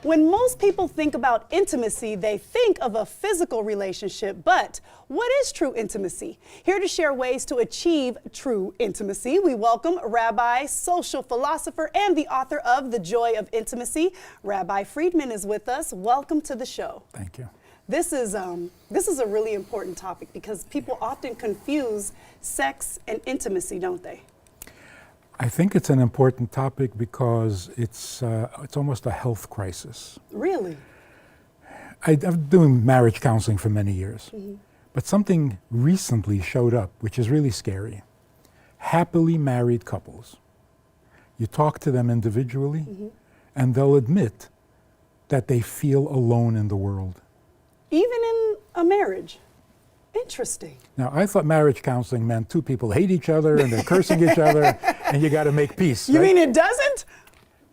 When most people think about intimacy, they think of a physical relationship, but what is true intimacy? Here to share ways to achieve true intimacy, we welcome Rabbi, social philosopher, and the author of The Joy of Intimacy. Rabbi Friedman is with us. Welcome to the show. Thank you. This is a really important topic because people often confuse sex and intimacy, don't they? I think it's an important topic because it's almost a health crisis. Really? I've been doing marriage counseling for many years, but something recently showed up, which is really scary. Happily married couples. You talk to them individually, and they'll admit that they feel alone in the world. Even in a marriage? Interesting. Now, I thought marriage counseling meant two people hate each other and they're cursing each other and you got to make peace. You mean it doesn't?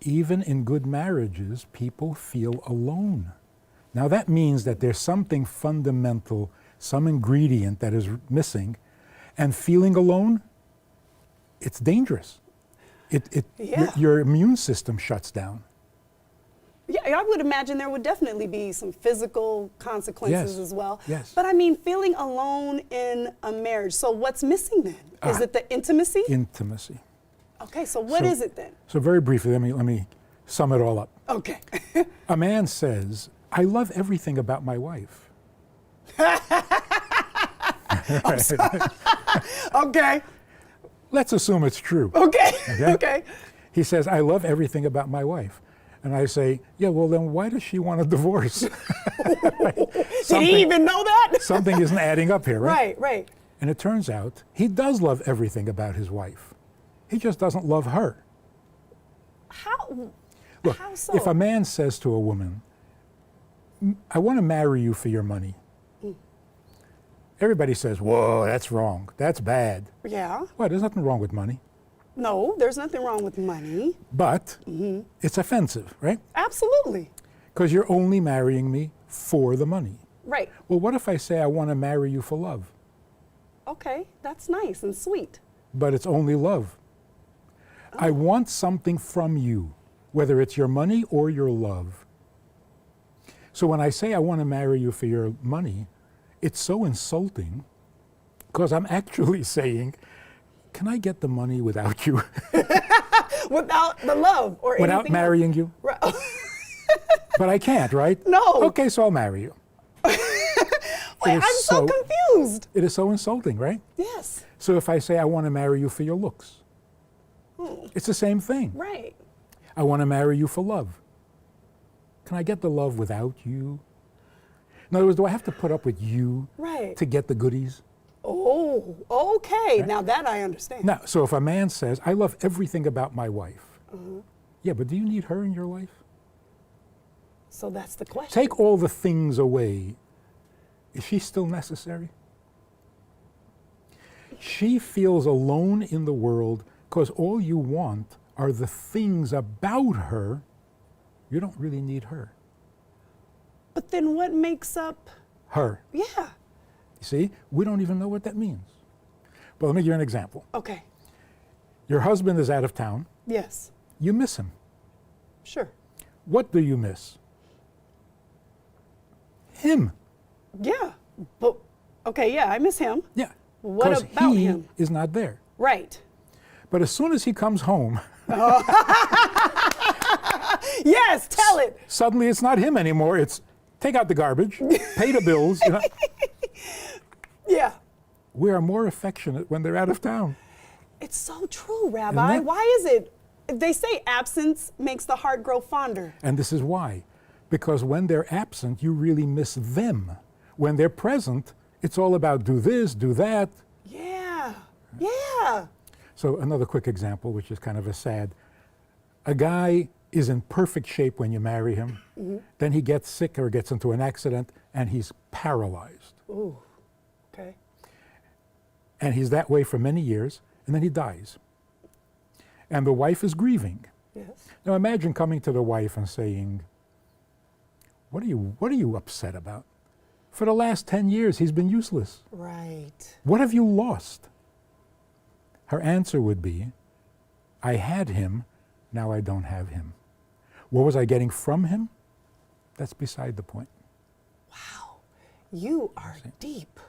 Even in good marriages, people feel alone. Now, that means that there's something fundamental, some ingredient that is missing, and feeling alone, it's dangerous. Your immune system shuts down. Yeah, I would imagine there would definitely be some physical consequences as well. Yes. But I mean, feeling alone in a marriage. So what's missing then? Is it the intimacy? Intimacy. Okay, so what is it then? So very briefly, let me sum it all up. Okay. A man says, I love everything about my wife. Okay. Let's assume it's true. Okay. Okay. He says, I love everything about my wife. And I say, yeah, well, then why does she want a divorce? Did he even know that? Something isn't adding up here, right? Right, right. And it turns out he does love everything about his wife. He just doesn't love her. How? Look, How so? if a man says to a woman, I want to marry you for your money, everybody says, whoa, that's wrong. That's bad. Yeah. Well, there's nothing wrong with money. No, there's nothing wrong with money. But it's offensive, right? Absolutely. Because you're only marrying me for the money. Right. Well, what if I say I want to marry you for love? Okay, that's nice and sweet. But it's only love. I want something from you, whether it's your money or your love. So when I say I want to marry you for your money, it's so insulting because I'm actually saying, can I get the money without you? Without the love or without anything marrying else? you? Right. But I can't, right? No. Okay, so I'll marry you. Wait, I'm so confused. It is so insulting, right? Yes. So if I say I want to marry you for your looks, it's the same thing. Right. I want to marry you for love. Can I get the love without you? In other words, do I have to put up with you to get the goodies? Oh, okay. Right? Now that I understand. Now, so if a man says, I love everything about my wife, yeah, but do you need her in your life? So that's the question. Take all the things away. Is she still necessary? She feels alone in the world because all you want are the things about her. You don't really need her. But then what makes up her? Yeah. You see, we don't even know what that means. But let me give you an example. Okay. Your husband is out of town. Yes. You miss him. Sure. What do you miss? Him. Yeah. But, okay, yeah, I miss him. Yeah. What about him? He is not there. Right. But as soon as he comes home, yes, tell it. Suddenly it's not him anymore. It's take out the garbage, pay the bills. You know? Yeah. We are more affectionate when they're out of town. It's so true, Rabbi. Why is it? They say absence makes the heart grow fonder. And this is why. Because when they're absent, you really miss them. When they're present, it's all about do this, do that. Yeah. Yeah. So another quick example, which is kind of a guy is in perfect shape when you marry him. Then he gets sick or gets into an accident and he's paralyzed. Ooh, okay. And he's that way for many years, and then he dies. And the wife is grieving. Yes. Now imagine coming to the wife and saying, what are you upset about? For the last 10 years, he's been useless. Right. What have you lost? Her answer would be, I had him, now I don't have him. What was I getting from him? That's beside the point. Wow, you are deep.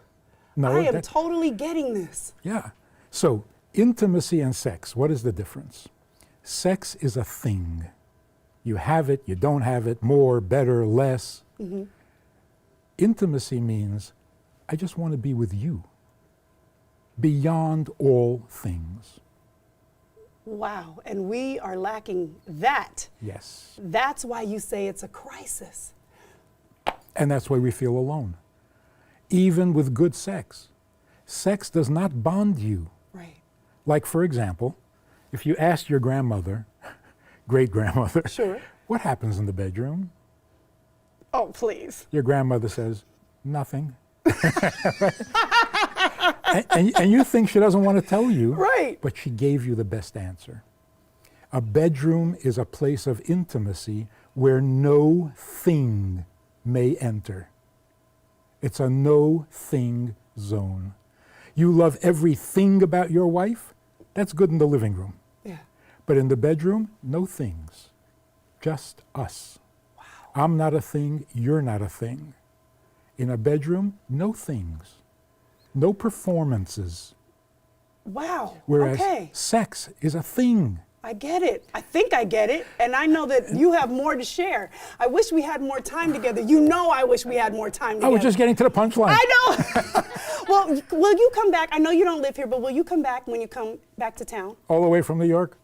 No, I am totally getting this. Yeah. So intimacy and sex, what is the difference? Sex is a thing. You have it, you don't have it, more, better, less. Mm-hmm. Intimacy means I just want to be with you beyond all things. Wow, and we are lacking that. Yes. That's why you say it's a crisis. And that's why we feel alone. Even with good sex. Sex does not bond you. Right. Like, for example, if you asked your grandmother, great-grandmother, sure, what happens in the bedroom? Oh, please. Your grandmother says, nothing. and you think she doesn't want to tell you. Right. But she gave you the best answer. A bedroom is a place of intimacy where no thing may enter. It's a no thing zone. You love everything about your wife? That's good in the living room. Yeah. But in the bedroom, no things. Just us. Wow. I'm not a thing, you're not a thing. In a bedroom, no things. No performances. Wow. Whereas okay. sex is a thing. I get it. I think I get it. And I know that you have more to share. I wish we had more time together. You know I wish we had more time together. I was just getting to the punchline. I know. Well, will you come back? I know you don't live here, but will you come back when you come back to town? All the way from New York?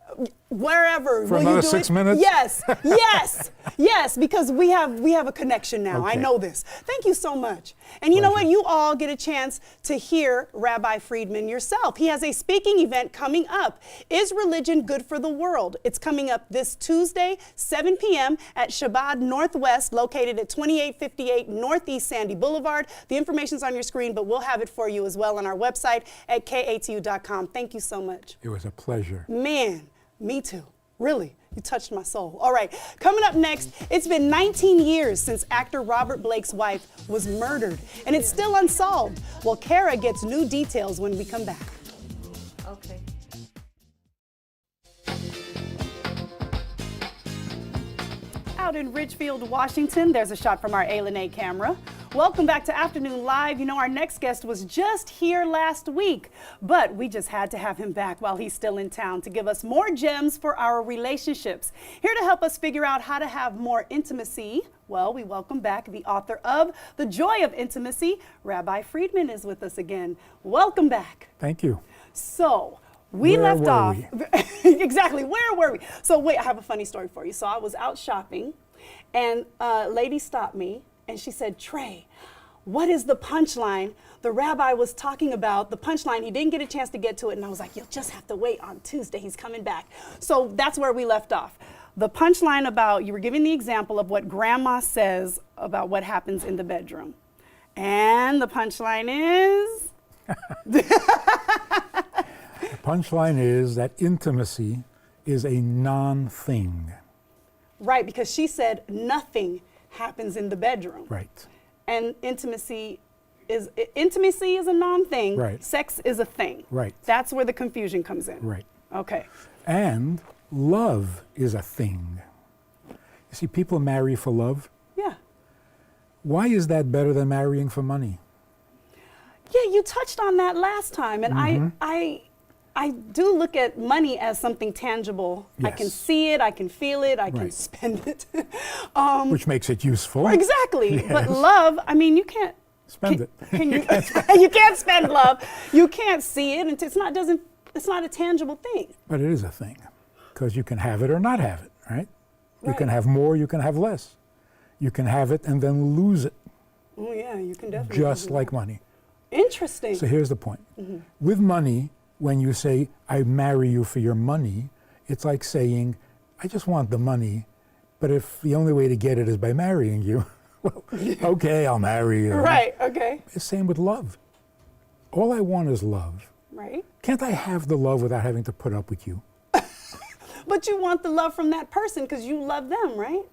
Wherever. For will another you do 6 it? minutes? Yes, yes, yes, because we have a connection now. Okay. I know this. Thank you so much. And you know what? You all get a chance to hear Rabbi Friedman yourself. He has a speaking event coming up. Is religion good for the world? It's coming up this Tuesday, 7 p.m. at Shabbat Northwest, located at 2858 Northeast Sandy Boulevard. The information's on your screen, but we'll have it for you as well on our website at katu.com. Thank you so much. It was a pleasure. Man, me too. Really, you touched my soul. All right, coming up next, it's been 19 years since actor Robert Blake's wife was murdered, and it's still unsolved. Well, Kara gets new details when we come back. Okay. Out in Ridgefield, Washington, there's a shot from our A camera. Welcome back to Afternoon Live. You know, our next guest was just here last week, but we just had to have him back while he's still in town to give us more gems for our relationships. Here to help us figure out how to have more intimacy, well, we welcome back the author of The Joy of Intimacy. Rabbi Friedman is with us again. Welcome back. Thank you. So, we Where left were off. we? Exactly. Where were we? So wait, I have a funny story for you. So I was out shopping, and a lady stopped me, and she said, "Trey, what is the punchline the rabbi was talking about? The punchline, he didn't get a chance to get to it." And I was like, "You'll just have to wait on Tuesday. He's coming back." So that's where we left off. The punchline about, you were giving the example of what grandma says about what happens in the bedroom. And the punchline is? The punchline is that intimacy is a non-thing. Right, because she said nothing happens in the bedroom. Right. And intimacy is a non-thing. Right. Sex is a thing. Right. That's where the confusion comes in. Right. Okay. And love is a thing. You see, people marry for love. Yeah. Why is that better than marrying for money? Yeah, you touched on that last time, and I do look at money as something tangible. Yes. I can see it, I can feel it, I can Right. spend it. Which makes it useful. Exactly. Yes. But love, I mean, you can't Spend it. Can you, you can't spend love. You can't see it, and it's not a tangible thing. But it is a thing, because you can have it or not have it, right? You Right. can have more, you can have less. You can have it and then lose it, Oh yeah, you can definitely. just do like that. money. Interesting. So here's the point. With money, when you say, I marry you for your money, it's like saying, I just want the money, but if the only way to get it is by marrying you, well, okay, I'll marry you. Right. Okay. It's the same with love. All I want is love. Right. Can't I have the love without having to put up with you? But you want the love from that person because you love them, right?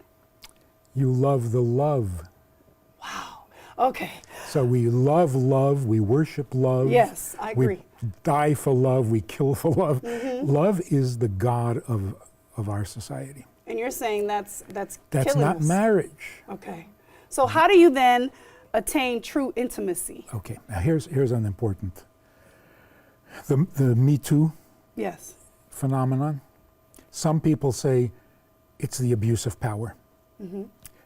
You love the love. Wow. Okay. So we love love, we worship love. Yes, I agree. We die for love, we kill for love. Love is the God of our society. And you're saying that's That's killing not us. marriage. Okay. So how do you then attain true intimacy? Okay, now here's an important. The Me Too Yes. phenomenon. Some people say it's the abuse of power.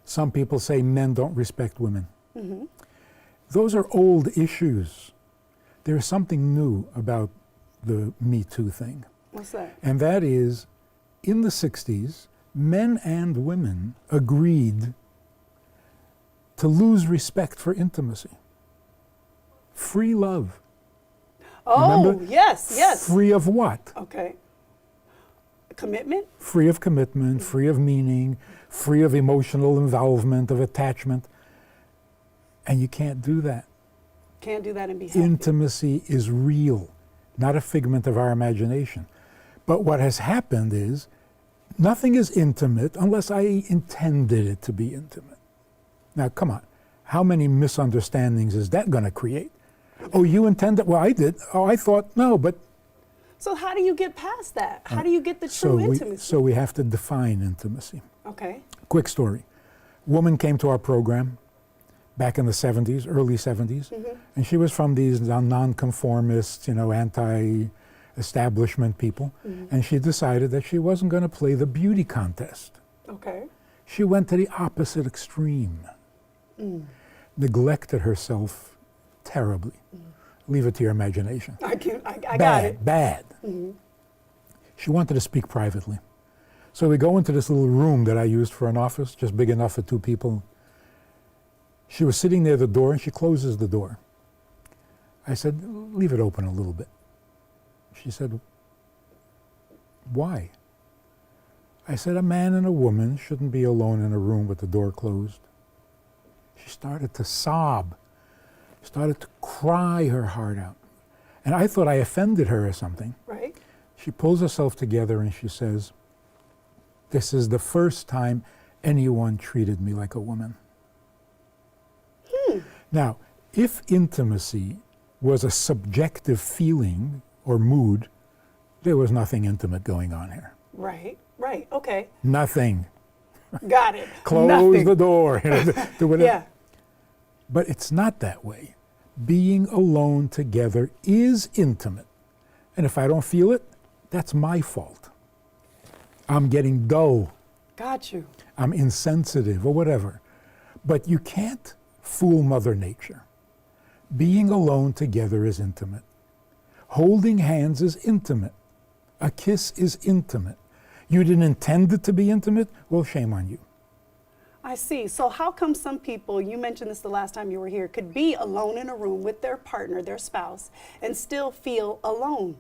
Some people say men don't respect women. Those are old issues. There's something new about the Me Too thing. What's that? And that is, in the 60s, men and women agreed to lose respect for intimacy. Free love. Oh, Remember? yes, yes. Free of what? Okay. Commitment? Free of commitment, free of meaning, free of emotional involvement, of attachment. And you can't do that. Can't do that and be healthy. Intimacy is real, not a figment of our imagination. But what has happened is, nothing is intimate unless I intended it to be intimate. Now, come on. How many misunderstandings is that going to create? Oh, you intended? Well, I did. Oh, I thought, no, but... So how do you get past that? How do you get the true intimacy? So we have to define intimacy. Okay. Quick story. Woman came to our program back in the 70s, early 70s, and she was from these nonconformist, anti-establishment people, and she decided that she wasn't going to play the beauty contest. Okay. She went to the opposite extreme, neglected herself terribly. Leave it to your imagination. I got it. Bad. She wanted to speak privately. So we go into this little room that I used for an office, just big enough for 2 people. She was sitting near the door and she closes the door. I said, leave it open a little bit. She said, why? I said, a man and a woman shouldn't be alone in a room with the door closed. She started to sob, started to cry her heart out. And I thought I offended her or something. Right. She pulls herself together and she says, this is the first time anyone treated me like a woman. Now, if intimacy was a subjective feeling or mood, there was nothing intimate going on here. Right. Right. Okay. Nothing. Got it. Close Nothing. the door. Do whatever. Yeah. But it's not that way. Being alone together is intimate. And if I don't feel it, that's my fault. I'm getting dull. Got you. I'm insensitive or whatever. But you can't fool Mother Nature. Being alone together is intimate. Holding hands is intimate. A kiss is intimate. You didn't intend it to be intimate? Well, shame on you. I see. So how come some people, you mentioned this the last time you were here, could be alone in a room with their partner, their spouse, and still feel alone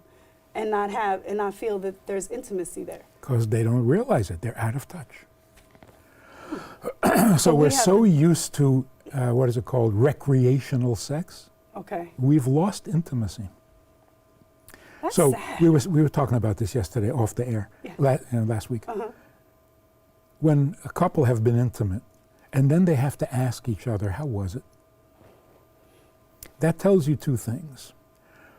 and not feel that there's intimacy there? Because they don't realize it. They're out of touch. So we're so used to, what is it called, recreational sex. Okay. We've lost intimacy. That's So sad. we were talking about this yesterday off the air, Yeah. last week. When a couple have been intimate, and then they have to ask each other, how was it? That tells you 2 things.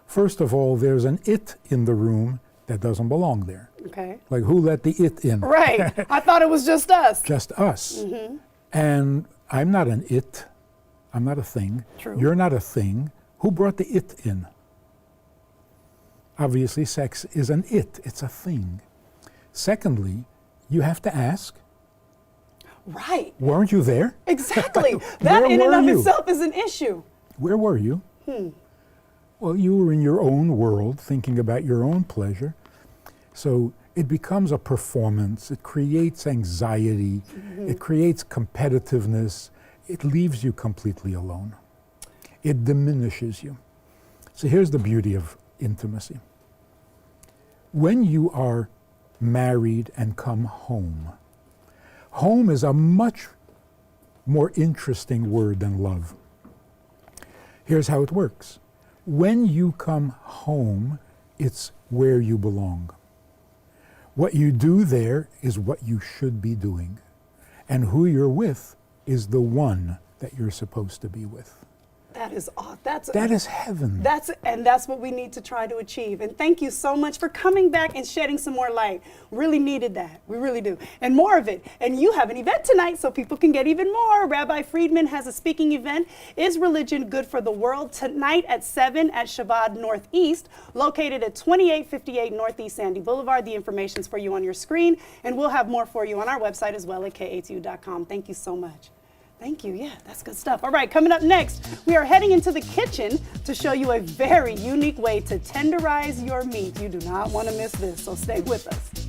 First of all, there's an it in the room that doesn't belong there. Okay. Like, who let the it in? Right. I thought it was just us. Just us. And I'm not an it. I'm not a thing. True. You're not a thing. Who brought the it in? Obviously, sex is an it. It's a thing. Secondly, you have to ask, Right. weren't you there? Exactly. That Where in and were of you? itself is an issue. Where were you? Well, you were in your own world, thinking about your own pleasure. So it becomes a performance. It creates anxiety. It creates competitiveness. It leaves you completely alone. It diminishes you. So here's the beauty of intimacy. When you are married and come home, home is a much more interesting word than love. Here's how it works. When you come home, it's where you belong. What you do there is what you should be doing. And who you're with is the one that you're supposed to be with. That is awesome. That's heaven. That's what we need to try to achieve. And thank you so much for coming back and shedding some more light. Really needed that. We really do. And more of it. And you have an event tonight so people can get even more. Rabbi Friedman has a speaking event, Is Religion Good for the World? Tonight at 7 at Shabbat Northeast, located at 2858 Northeast Sandy Boulevard. The information's for you on your screen, and we'll have more for you on our website as well at KATU.com. Thank you so much. Thank you. Yeah, that's good stuff. All right, coming up next, we are heading into the kitchen to show you a very unique way to tenderize your meat. You do not want to miss this, so stay with us.